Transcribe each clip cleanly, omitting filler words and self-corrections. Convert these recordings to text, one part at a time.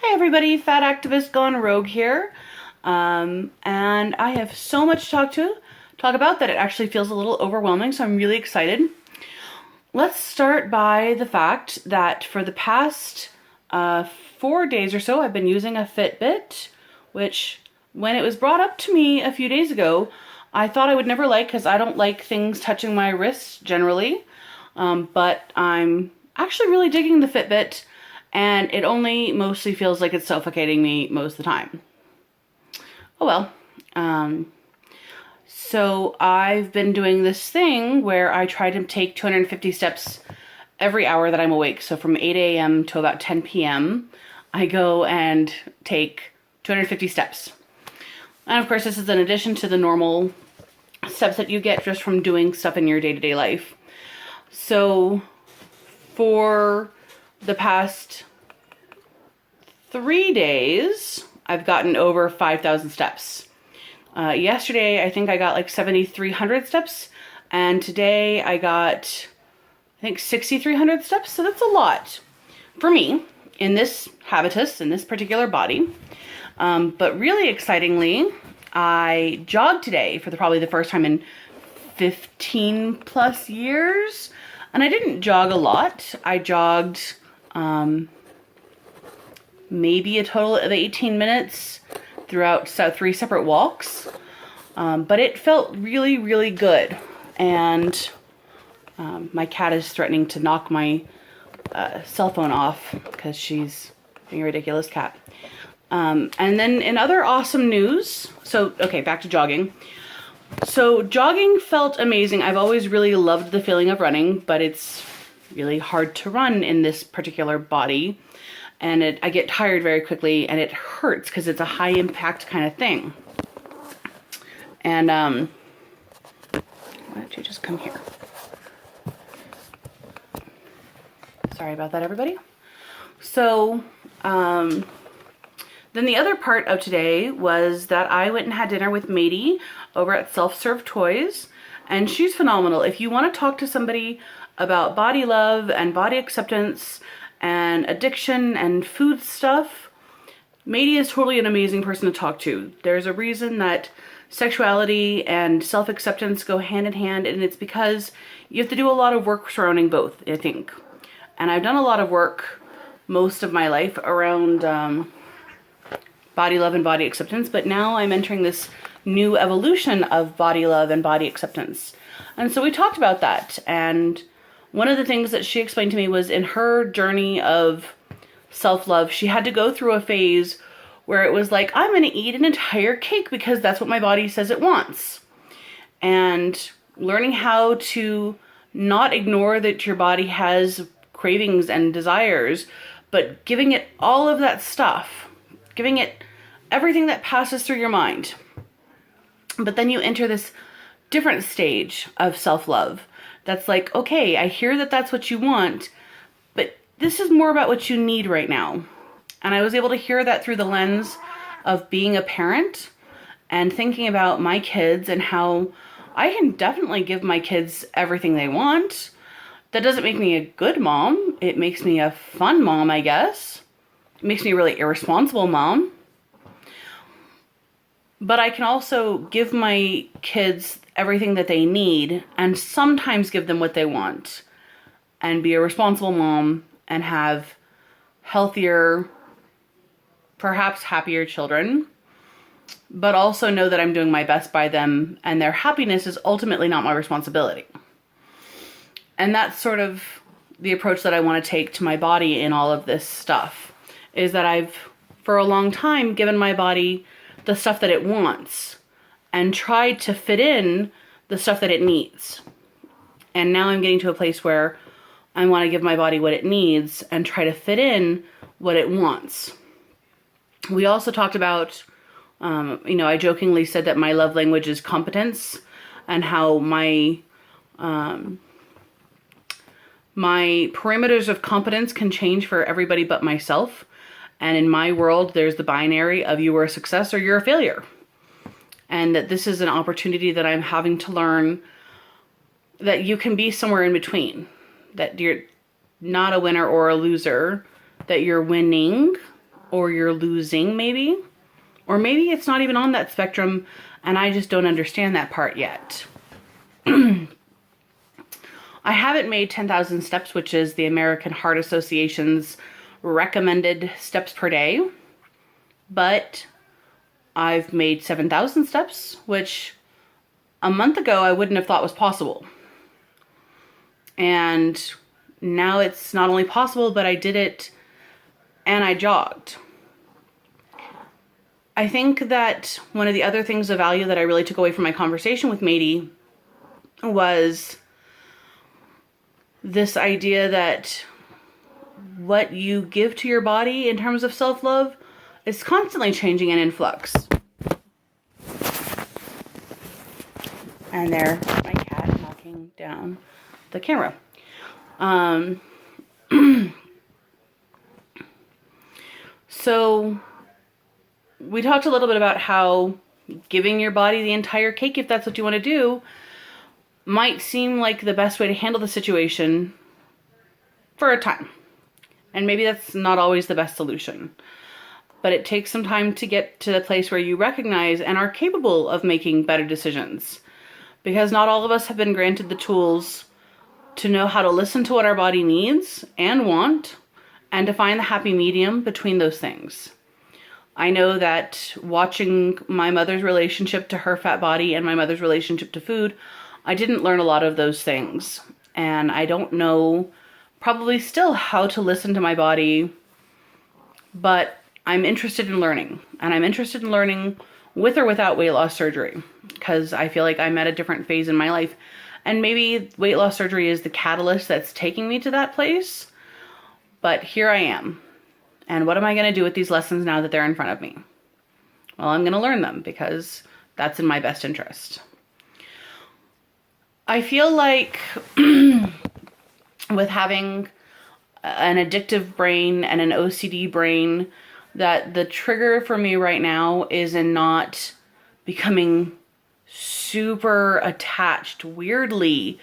Hey everybody, Fat Activist Gone Rogue here. And I have so much to talk about that it actually feels a little overwhelming, so I'm really excited. Let's start by the fact that for the past 4 days or so, I've been using a Fitbit, which when it was brought up to me a few days ago, I thought I would never like because I don't like things touching my wrists generally. But I'm actually really digging the Fitbit, and it only mostly feels like it's suffocating me most of the time. Oh well. So I've been doing this thing where I try to take 250 steps every hour that I'm awake. So from 8 a.m. to about 10 p.m., I go and take 250 steps. And of course, this is in addition to the normal steps that you get just from doing stuff in your day-to-day life. So for the past 3 days, I've gotten over 5,000 steps. Yesterday, I think I got like 7,300 steps, and today I got, I think, 6,300 steps, so that's a lot for me in this habitus, in this particular body. But really excitingly, I jogged today for probably the first time in 15 plus years, and I didn't jog a lot. I jogged maybe a total of 18 minutes throughout 3 separate walks, but it felt really, really good. And my cat is threatening to knock my cell phone off because she's being a ridiculous cat. And then in other awesome news, okay, back to jogging. So jogging felt amazing. I've always really loved the feeling of running, but it's really hard to run in this particular body. And I get tired very quickly, and it hurts because it's a high impact kind of thing. And why don't you just come here? Sorry about that, everybody. So then the other part of today was that I went and had dinner with Matie over at Self Serve Toys, and she's phenomenal. If you want to talk to somebody about body love and body acceptance and addiction and food stuff, Matie is totally an amazing person to talk to. There's a reason that sexuality and self-acceptance go hand in hand, and it's because you have to do a lot of work surrounding both, I think. And I've done a lot of work most of my life around body love and body acceptance, but now I'm entering this new evolution of body love and body acceptance. And so we talked about that, and one of the things that she explained to me was in her journey of self-love, she had to go through a phase where it was like, I'm going to eat an entire cake because that's what my body says it wants. And learning how to not ignore that your body has cravings and desires, but giving it all of that stuff, giving it everything that passes through your mind. But then you enter this different stage of self-love that's like, okay, I hear that that's what you want, but this is more about what you need right now. And I was able to hear that through the lens of being a parent and thinking about my kids and how I can definitely give my kids everything they want. That doesn't make me a good mom. It makes me a fun mom, I guess. It makes me a really irresponsible mom. But I can also give my kids everything that they need and sometimes give them what they want and be a responsible mom and have healthier, perhaps happier children, but also know that I'm doing my best by them and their happiness is ultimately not my responsibility. And that's sort of the approach that I want to take to my body in all of this stuff, is that I've, for a long time, given my body the stuff that it wants and tried to fit in the stuff that it needs. And now I'm getting to a place where I want to give my body what it needs and try to fit in what it wants. We also talked about, I jokingly said that my love language is competence, and how my parameters of competence can change for everybody but myself. And in my world, there's the binary of you are a success or you're a failure. And that this is an opportunity that I'm having to learn that you can be somewhere in between. That you're not a winner or a loser, that you're winning or you're losing maybe, or maybe it's not even on that spectrum and I just don't understand that part yet. I haven't made 10,000 steps, which is the American Heart Association's recommended steps per day, but I've made 7,000 steps, which a month ago I wouldn't have thought was possible. And now it's not only possible, but I did it and I jogged. I think that one of the other things of value that I really took away from my conversation with Matie was this idea that what you give to your body in terms of self-love is constantly changing and in flux. And there, my cat knocking down the camera. So we talked a little bit about how giving your body the entire cake, if that's what you want to do, might seem like the best way to handle the situation for a time. And maybe that's not always the best solution. But it takes some time to get to the place where you recognize and are capable of making better decisions. Because not all of us have been granted the tools to know how to listen to what our body needs and want, and to find the happy medium between those things. I know that watching my mother's relationship to her fat body and my mother's relationship to food, I didn't learn a lot of those things. And I don't know probably still how to listen to my body, but I'm interested in learning. And I'm interested in learning with or without weight loss surgery, because I feel like I'm at a different phase in my life. And maybe weight loss surgery is the catalyst that's taking me to that place. But here I am. And what am I going to do with these lessons now that they're in front of me? Well, I'm going to learn them because that's in my best interest. I feel like with having an addictive brain and an OCD brain, that the trigger for me right now is in not becoming super attached weirdly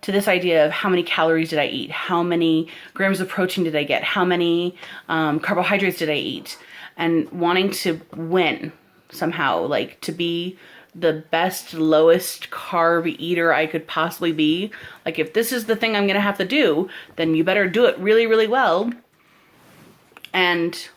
to this idea of how many calories did I eat, how many grams of protein did I get, how many carbohydrates did I eat, and wanting to win somehow, like to be the best, lowest carb eater I could possibly be. Like, if this is the thing I'm gonna have to do, then you better do it really, really well. And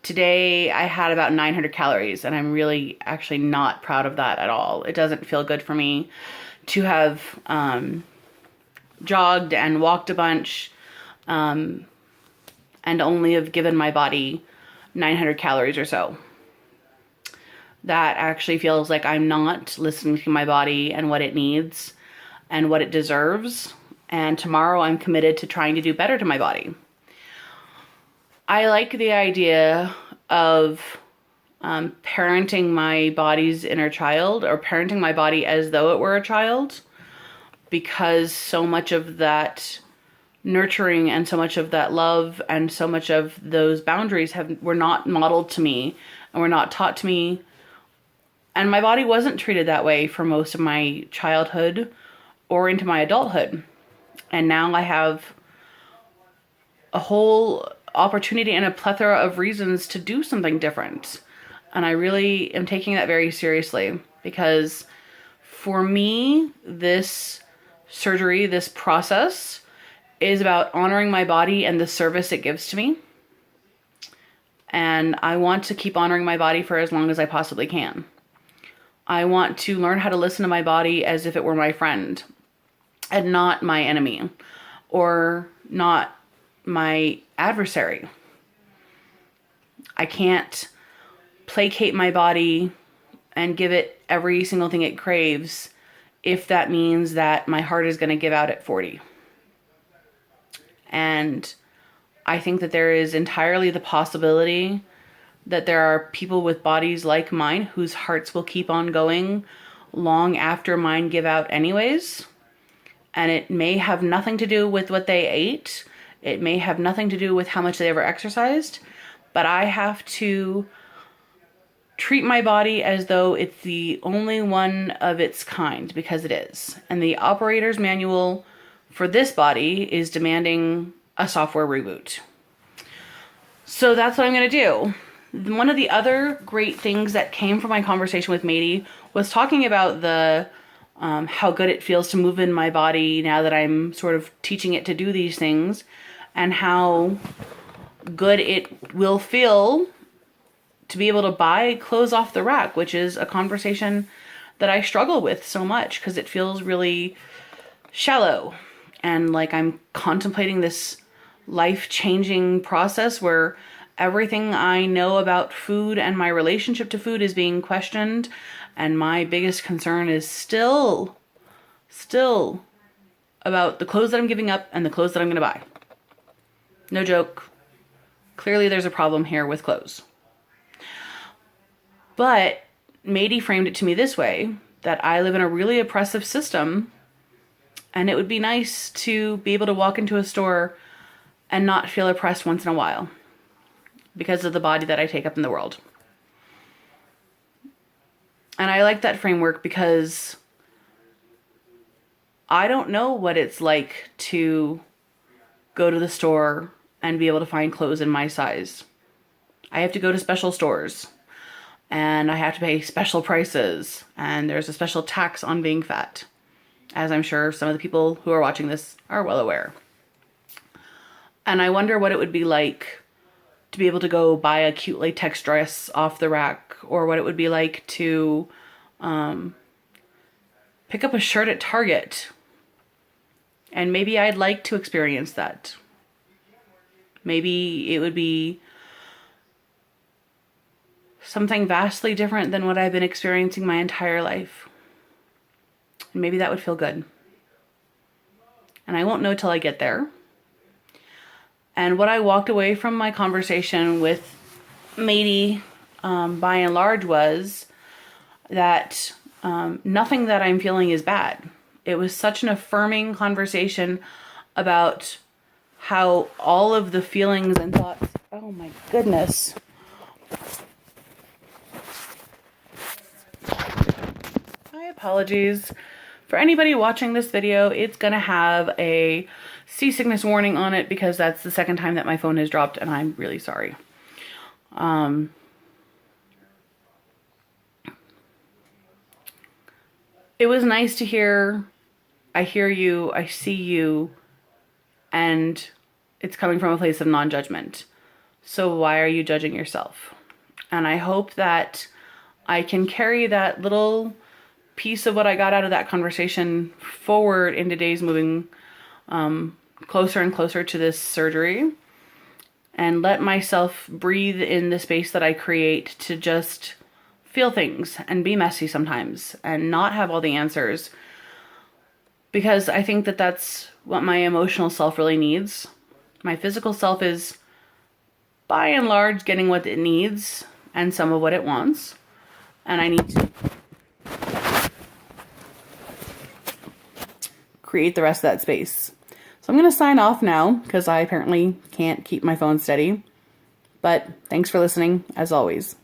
today I had about 900 calories, and I'm really actually not proud of that at all. It doesn't feel good for me to have jogged and walked a bunch and only have given my body 900 calories or so. That actually feels like I'm not listening to my body and what it needs and what it deserves. And tomorrow I'm committed to trying to do better to my body. I like the idea of parenting my body's inner child, or parenting my body as though it were a child, because so much of that nurturing and so much of that love and so much of those boundaries were not modeled to me and were not taught to me. And my body wasn't treated that way for most of my childhood or into my adulthood. And now I have a whole opportunity and a plethora of reasons to do something different. And I really am taking that very seriously, because for me, this surgery, this process is about honoring my body and the service it gives to me. And I want to keep honoring my body for as long as I possibly can. I want to learn how to listen to my body as if it were my friend and not my enemy or not my adversary. I can't placate my body and give it every single thing it craves if that means that my heart is going to give out at 40. And I think that there is entirely the possibility that there are people with bodies like mine whose hearts will keep on going long after mine give out anyways. And it may have nothing to do with what they ate. It may have nothing to do with how much they ever exercised. But I have to treat my body as though it's the only one of its kind, because it is. And the operator's manual for this body is demanding a software reboot. So that's what I'm going to do. One of the other great things that came from my conversation with Matie was talking about the how good it feels to move in my body now that I'm sort of teaching it to do these things, and how good it will feel to be able to buy clothes off the rack, which is a conversation that I struggle with so much because it feels really shallow and like I'm contemplating this life-changing process where everything I know about food and my relationship to food is being questioned, and my biggest concern is still about the clothes that I'm giving up and the clothes that I'm going to buy. No joke. Clearly there's a problem here with clothes. But Matie framed it to me this way, that I live in a really oppressive system, and it would be nice to be able to walk into a store and not feel oppressed once in a while because of the body that I take up in the world. And I like that framework because I don't know what it's like to go to the store and be able to find clothes in my size. I have to go to special stores, and I have to pay special prices, and there's a special tax on being fat, as I'm sure some of the people who are watching this are well aware. And I wonder what it would be like to be able to go buy a cute latex dress off the rack, or what it would be like to pick up a shirt at Target. And maybe I'd like to experience that. Maybe it would be something vastly different than what I've been experiencing my entire life. And maybe that would feel good. And I won't know till I get there. And what I walked away from my conversation with Matie, by and large, was that nothing that I'm feeling is bad. It was such an affirming conversation about how all of the feelings and thoughts, oh my goodness. My apologies. For anybody watching this video, it's gonna have a seasickness warning on it because that's the second time that my phone has dropped, and I'm really sorry. It was nice to hear, I hear you, I see you, and it's coming from a place of non-judgment. So why are you judging yourself? And I hope that I can carry that little piece of what I got out of that conversation forward into days moving closer and closer to this surgery, and let myself breathe in the space that I create to just feel things and be messy sometimes and not have all the answers, because I think that that's what my emotional self really needs. My physical self is by and large getting what it needs and some of what it wants, and I need to create the rest of that space. So I'm going to sign off now because I apparently can't keep my phone steady. But thanks for listening, as always.